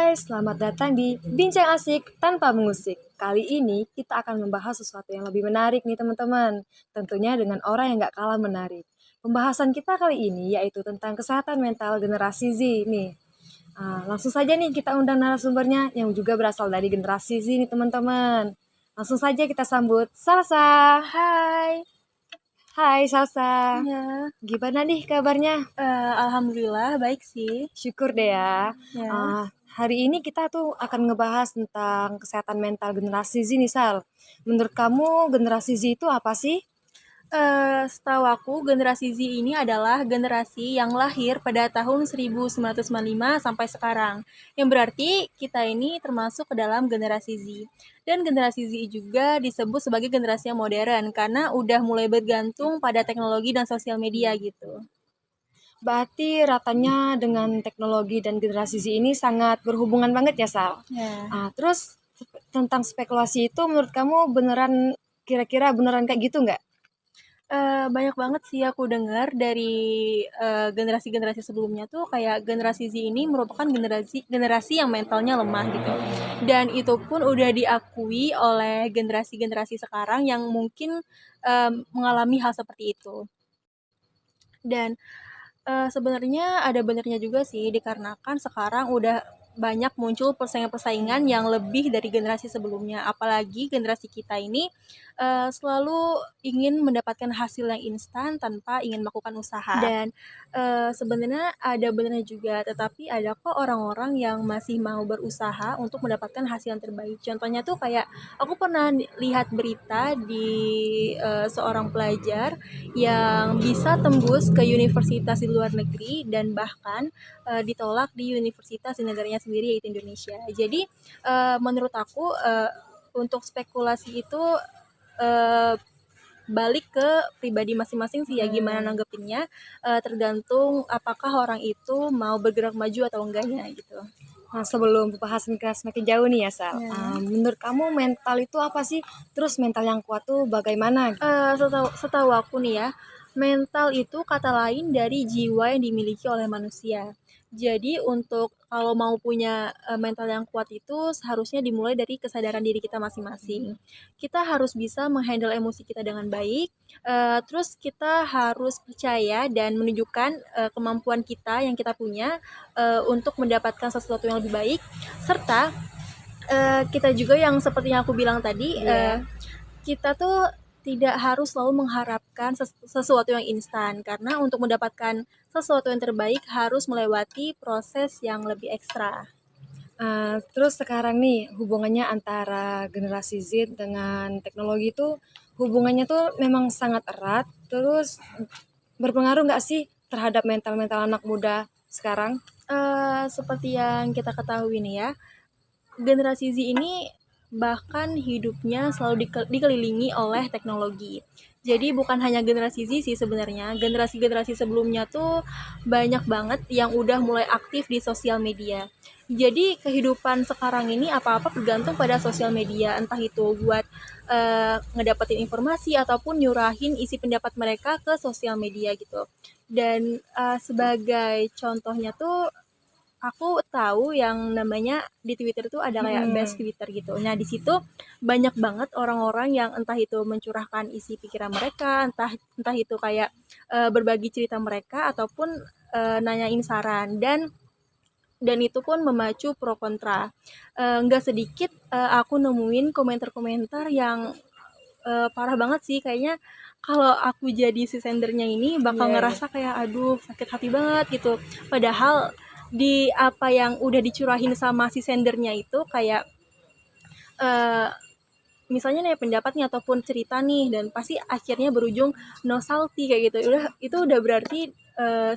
selamat datang di Bincang Asik Tanpa Mengusik. Kali ini kita akan membahas sesuatu yang lebih menarik nih teman-teman. Tentunya dengan orang yang gak kalah menarik. Pembahasan kita kali ini yaitu tentang kesehatan mental generasi Z nih. Langsung saja nih kita undang narasumbernya yang juga berasal dari generasi Z nih teman-teman. Langsung saja kita sambut Salsa. Hai. Hai Salsa. Ya. Gimana nih kabarnya? Alhamdulillah baik sih. Syukur deh ya. Ya. Hari ini kita tuh akan ngebahas tentang kesehatan mental generasi Z nih Sal. Menurut kamu generasi Z itu apa sih? Setahu aku generasi Z ini adalah generasi yang lahir pada tahun 1995 sampai sekarang. Yang berarti kita ini termasuk ke dalam generasi Z. Dan generasi Z juga disebut sebagai generasi yang modern karena udah mulai bergantung pada teknologi dan sosial media gitu. Berarti ratanya dengan teknologi dan generasi Z ini sangat berhubungan banget ya Sal? Ya. Terus tentang spekulasi itu menurut kamu beneran, kira-kira beneran kayak gitu nggak? Banyak banget sih aku dengar dari generasi-generasi sebelumnya tuh kayak generasi Z ini merupakan generasi yang mentalnya lemah gitu. Dan itu pun udah diakui oleh generasi-generasi sekarang yang mungkin mengalami hal seperti itu. Dan sebenarnya ada benernya juga sih dikarenakan sekarang udah banyak muncul persaingan-persaingan yang lebih dari generasi sebelumnya. Apalagi generasi kita ini selalu ingin mendapatkan hasil yang instan tanpa ingin melakukan usaha. Dan sebenarnya ada benernya juga, tetapi ada kok orang-orang yang masih mau berusaha untuk mendapatkan hasil yang terbaik. Contohnya tuh kayak aku pernah lihat berita di seorang pelajar yang bisa tembus ke universitas di luar negeri dan bahkan ditolak di universitas di negaranya sendiri yaitu Indonesia. Jadi menurut aku untuk spekulasi itu balik ke pribadi masing-masing sih ya, gimana nanggepinnya tergantung apakah orang itu mau bergerak maju atau enggaknya gitu. Sebelum pembahasan kita semakin jauh nih ya Sal, Ya. menurut kamu mental itu apa sih? Terus mental yang kuat tuh bagaimana? Setahu aku nih ya, mental itu kata lain dari jiwa yang dimiliki oleh manusia. Jadi untuk kalau mau punya mental yang kuat itu seharusnya dimulai dari kesadaran diri kita masing-masing. Kita harus bisa menghandle emosi kita dengan baik, terus kita harus percaya dan menunjukkan kemampuan kita yang kita punya untuk mendapatkan sesuatu yang lebih baik, serta kita juga yang seperti yang aku bilang tadi, kita tuh tidak harus selalu mengharapkan sesuatu yang instan, karena untuk mendapatkan sesuatu yang terbaik harus melewati proses yang lebih ekstra. Terus sekarang nih hubungannya antara generasi Z dengan teknologi itu hubungannya tuh memang sangat erat. Terus berpengaruh nggak sih terhadap mental-mental anak muda sekarang? Seperti yang kita ketahui nih ya, generasi Z ini bahkan hidupnya selalu dikelilingi oleh teknologi. Jadi bukan hanya generasi Z sih sebenarnya, generasi-generasi sebelumnya tuh banyak banget yang udah mulai aktif di sosial media. Jadi kehidupan sekarang ini apa-apa bergantung pada sosial media, entah itu buat ngedapetin informasi ataupun nyurahin isi pendapat mereka ke sosial media gitu. Dan sebagai contohnya tuh aku tahu yang namanya di Twitter tuh ada kayak best Twitter gitu. Nah, di situ banyak banget orang-orang yang entah itu mencurahkan isi pikiran mereka, entah itu kayak berbagi cerita mereka ataupun nanyain saran, dan itu pun memacu pro kontra. Nggak sedikit aku nemuin komentar-komentar yang parah banget sih, kayaknya kalau aku jadi si sendernya ini bakal ngerasa kayak aduh sakit hati banget gitu. Padahal di apa yang udah dicurahin sama si sendernya itu kayak misalnya nih pendapatnya ataupun cerita nih, dan pasti akhirnya berujung no salty kayak gitu. Itu udah berarti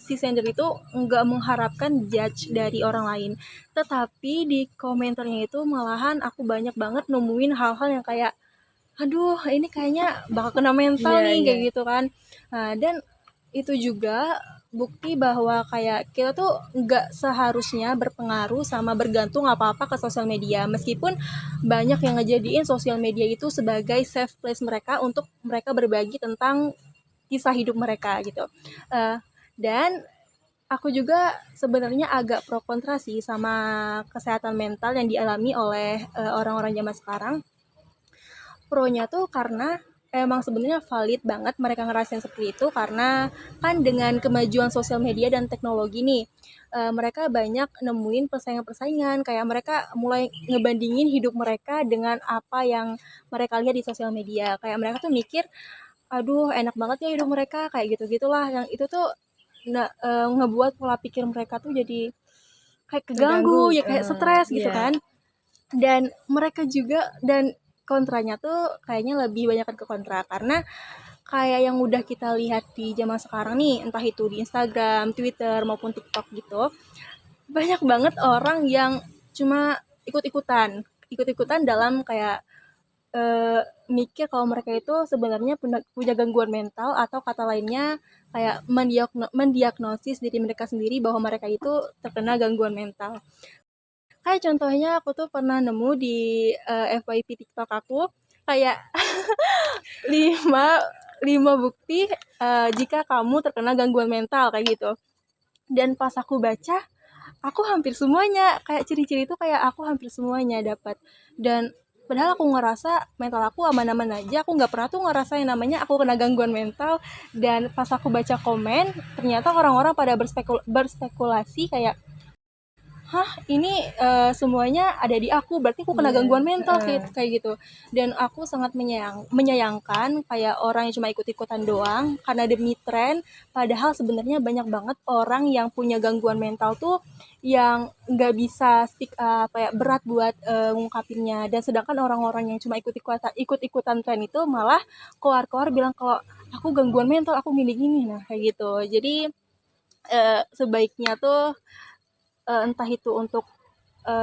si sender itu nggak mengharapkan judge dari orang lain. Tetapi di komentarnya itu malahan aku banyak banget nemuin hal-hal yang kayak aduh ini kayaknya bakal kena mental nih kayak gitu kan. Nah, dan itu juga bukti bahwa kayak kita tuh nggak seharusnya berpengaruh sama bergantung apa-apa ke sosial media, meskipun banyak yang ngejadiin sosial media itu sebagai safe place mereka untuk mereka berbagi tentang kisah hidup mereka gitu. Dan Aku juga sebenarnya agak pro kontra sih sama kesehatan mental yang dialami oleh orang-orang zaman sekarang. Pro-nya tuh karena emang sebenarnya valid banget mereka ngerasain seperti itu karena kan dengan kemajuan sosial media dan teknologi nih, mereka banyak nemuin persaingan-persaingan, kayak mereka mulai ngebandingin hidup mereka dengan apa yang mereka lihat di sosial media. Kayak mereka tuh mikir, aduh enak banget ya hidup mereka, kayak gitu-gitulah. Yang itu tuh ngebuat pola pikir mereka tuh jadi kayak Terganggu. keganggu, ya kayak stres gitu Iya. kan. Dan mereka juga dan kontranya tuh kayaknya lebih banyak ke kontra karena kayak yang udah kita lihat di zaman sekarang nih, entah itu di Instagram, Twitter maupun TikTok gitu, banyak banget orang yang cuma ikut-ikutan dalam kayak eh, mikir kalau mereka itu sebenarnya punya gangguan mental atau kata lainnya kayak mendiagnosis diri mereka sendiri bahwa mereka itu terkena gangguan mental. Kayak contohnya aku tuh pernah nemu di FYP TikTok aku kayak 5 5 bukti jika kamu terkena gangguan mental kayak gitu. Dan pas aku baca, aku hampir semuanya kayak ciri-ciri itu kayak aku hampir semuanya dapat. Dan padahal aku ngerasa mental aku aman-aman aja, aku nggak pernah tuh ngerasa yang namanya aku kena gangguan mental. Dan pas aku baca komen, ternyata orang-orang pada berspekulasi kayak, hah ini semuanya ada di aku, berarti aku kena Iya, gangguan mental kayak heeh. kayak gitu. Dan aku sangat menyayangkan kayak orang yang cuma ikut-ikutan doang karena demi tren, padahal sebenarnya banyak banget orang yang punya gangguan mental tuh yang nggak bisa speak up, kayak berat buat ngungkapinnya. Dan sedangkan orang-orang yang cuma ikut-ikutan tren itu malah keluar-keluar bilang kalau aku gangguan mental, aku gini-gini, nah kayak gitu. Jadi sebaiknya tuh entah itu untuk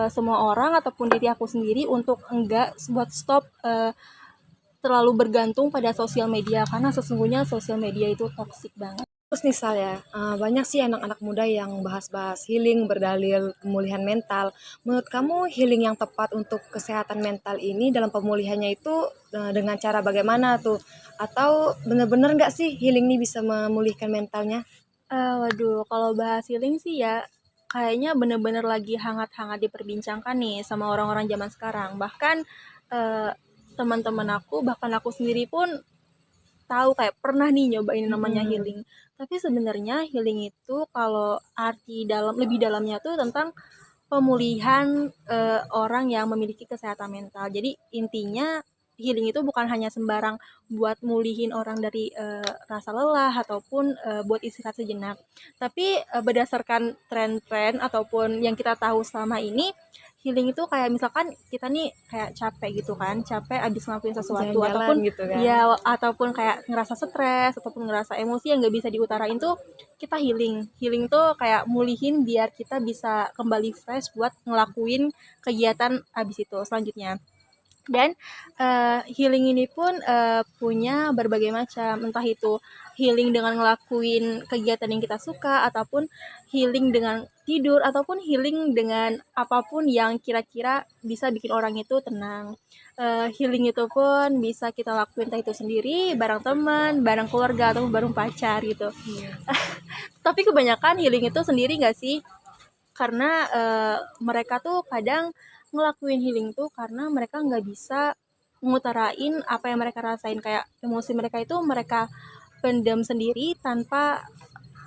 semua orang ataupun diri aku sendiri untuk enggak buat stop terlalu bergantung pada sosial media karena sesungguhnya sosial media itu toksik banget. Terus nih Sal ya, banyak sih anak-anak muda yang bahas-bahas healing berdalil pemulihan mental. Menurut kamu healing yang tepat untuk kesehatan mental ini dalam pemulihannya itu dengan cara bagaimana tuh? Atau benar-benar nggak sih healing ini bisa memulihkan mentalnya? Waduh, kalau bahas healing sih ya kayaknya bener-bener lagi hangat-hangat diperbincangkan nih sama orang-orang zaman sekarang. Bahkan eh, teman-teman aku, bahkan aku sendiri pun tahu kayak pernah nih nyobain namanya Mhm. healing. Tapi sebenarnya healing itu kalau arti lebih dalamnya tuh tentang pemulihan orang yang memiliki kesehatan mental. Jadi intinya healing itu bukan hanya sembarang buat mulihin orang dari rasa lelah ataupun buat istirahat sejenak. Tapi berdasarkan tren-tren ataupun yang kita tahu selama ini, healing itu kayak misalkan kita nih kayak capek gitu kan, capek abis ngelakuin sesuatu Jalan-jalan ataupun gitu kan? ya ataupun kayak ngerasa stres ataupun ngerasa emosi yang nggak bisa diutarain tuh kita healing. Healing tuh kayak mulihin biar kita bisa kembali fresh buat ngelakuin kegiatan abis itu selanjutnya. Dan healing ini pun punya berbagai macam, entah itu healing dengan ngelakuin kegiatan yang kita suka ataupun healing dengan tidur ataupun healing dengan apapun yang kira-kira bisa bikin orang itu tenang. Healing itu pun bisa kita lakuin entah itu sendiri, bareng teman, bareng keluarga atau bareng pacar gitu. Iya. Tapi kebanyakan healing itu sendiri nggak sih? Karena mereka tuh kadang ngelakuin healing tuh karena mereka nggak bisa ngutarain apa yang mereka rasain, kayak emosi mereka itu mereka pendam sendiri tanpa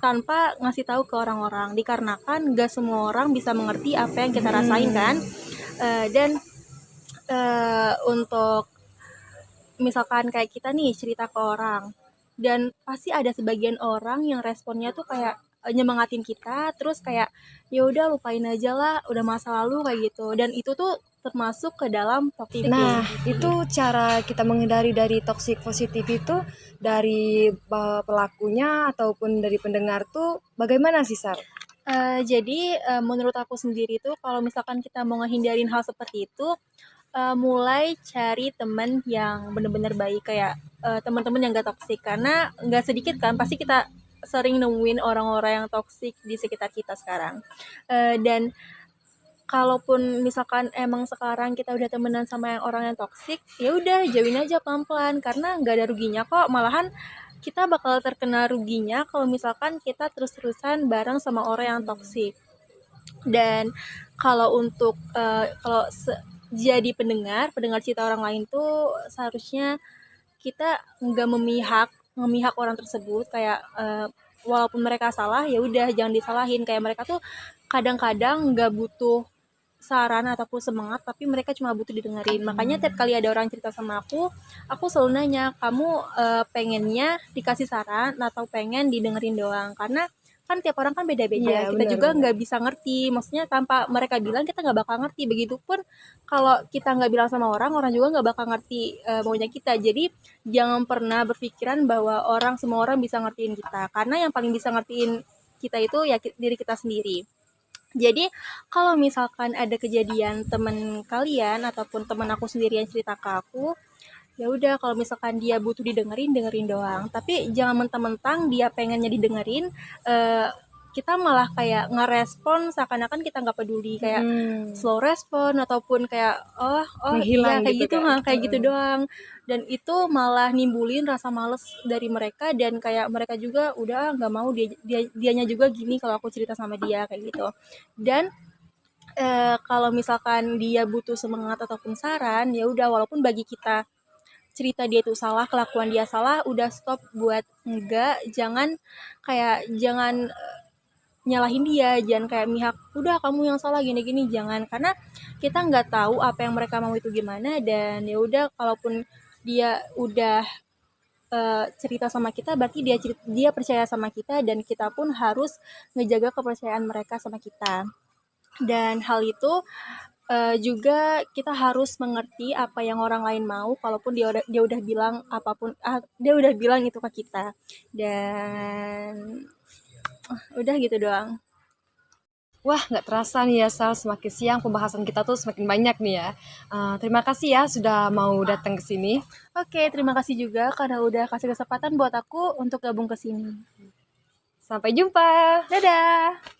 tanpa ngasih tahu ke orang-orang, dikarenakan gak semua orang bisa mengerti apa yang kita rasain kan. Hmm. Dan untuk misalkan kayak kita nih cerita ke orang dan pasti ada sebagian orang yang responnya tuh kayak nyemangatin kita terus kayak ya udah lupain aja lah udah masa lalu kayak gitu, dan itu tuh termasuk ke dalam toxic Nah, positivity. itu cara kita menghindari dari toxic positif itu dari pelakunya ataupun dari pendengar tuh bagaimana sih, Sar? Jadi menurut aku sendiri tuh kalau misalkan kita mau ngehindarin hal seperti itu, mulai cari teman yang bener-bener baik, kayak teman-teman yang gak toksik karena nggak sedikit kan pasti kita sering nemuin orang-orang yang toksik di sekitar kita sekarang. Dan kalaupun misalkan emang sekarang kita udah temenan sama yang orang yang toksik, ya udah jauhin aja pelan-pelan karena nggak ada ruginya kok. Malahan kita bakal terkena ruginya kalau misalkan kita terus-terusan bareng sama orang yang toksik. Dan kalau untuk jadi pendengar cerita orang lain tuh seharusnya kita nggak memihak orang tersebut, kayak walaupun mereka salah ya udah jangan disalahin, kayak mereka tuh kadang-kadang nggak butuh saran ataupun semangat, tapi mereka cuma butuh didengerin. Makanya tiap kali ada orang cerita sama aku selalu nanya, kamu pengennya dikasih saran atau pengen didengerin doang? Karena kan tiap orang kan beda-beda, Iya, kita benar juga benar. nggak bisa ngerti, maksudnya tanpa mereka bilang kita nggak bakal ngerti. Begitupun kalau kita nggak bilang sama orang, orang juga nggak bakal ngerti maunya kita. Jadi jangan pernah berpikiran bahwa semua orang bisa ngertiin kita, karena yang paling bisa ngertiin kita itu ya diri kita sendiri. Jadi kalau misalkan ada kejadian teman kalian ataupun teman aku sendiri yang cerita ke aku, ya udah kalau misalkan dia butuh didengerin, dengerin doang. Tapi jangan mentang-mentang dia pengennya didengerin, kita malah kayak ngerespon seakan-akan kita nggak peduli, kayak Mhm. slow respon ataupun kayak oh oh iya Menghilang kayak gitu gitu, kan? kayak gitu Heeh. doang. Dan itu malah nimbulin rasa males dari mereka, dan kayak mereka juga udah nggak mau, dianya juga gini kalau aku cerita sama dia kayak gitu. Dan kalau misalkan dia butuh semangat ataupun saran, ya udah walaupun bagi kita cerita dia itu salah, kelakuan dia salah, udah stop buat enggak, jangan nyalahin dia, jangan kayak mihak, udah kamu yang salah gini-gini, jangan. Karena kita nggak tahu apa yang mereka mau itu gimana, dan ya udah kalaupun dia udah cerita sama kita, berarti dia percaya sama kita, dan kita pun harus ngejaga kepercayaan mereka sama kita. Dan hal itu juga kita harus mengerti apa yang orang lain mau, kalaupun dia udah bilang apapun, dia udah bilang itu ke kita. Dan udah gitu doang. Wah, nggak terasa nih ya, Sal, semakin siang pembahasan kita tuh semakin banyak nih ya. Terima kasih ya sudah mau datang ke sini. Oke, terima kasih juga karena udah kasih kesempatan buat aku untuk gabung ke sini. Sampai jumpa. Dadah.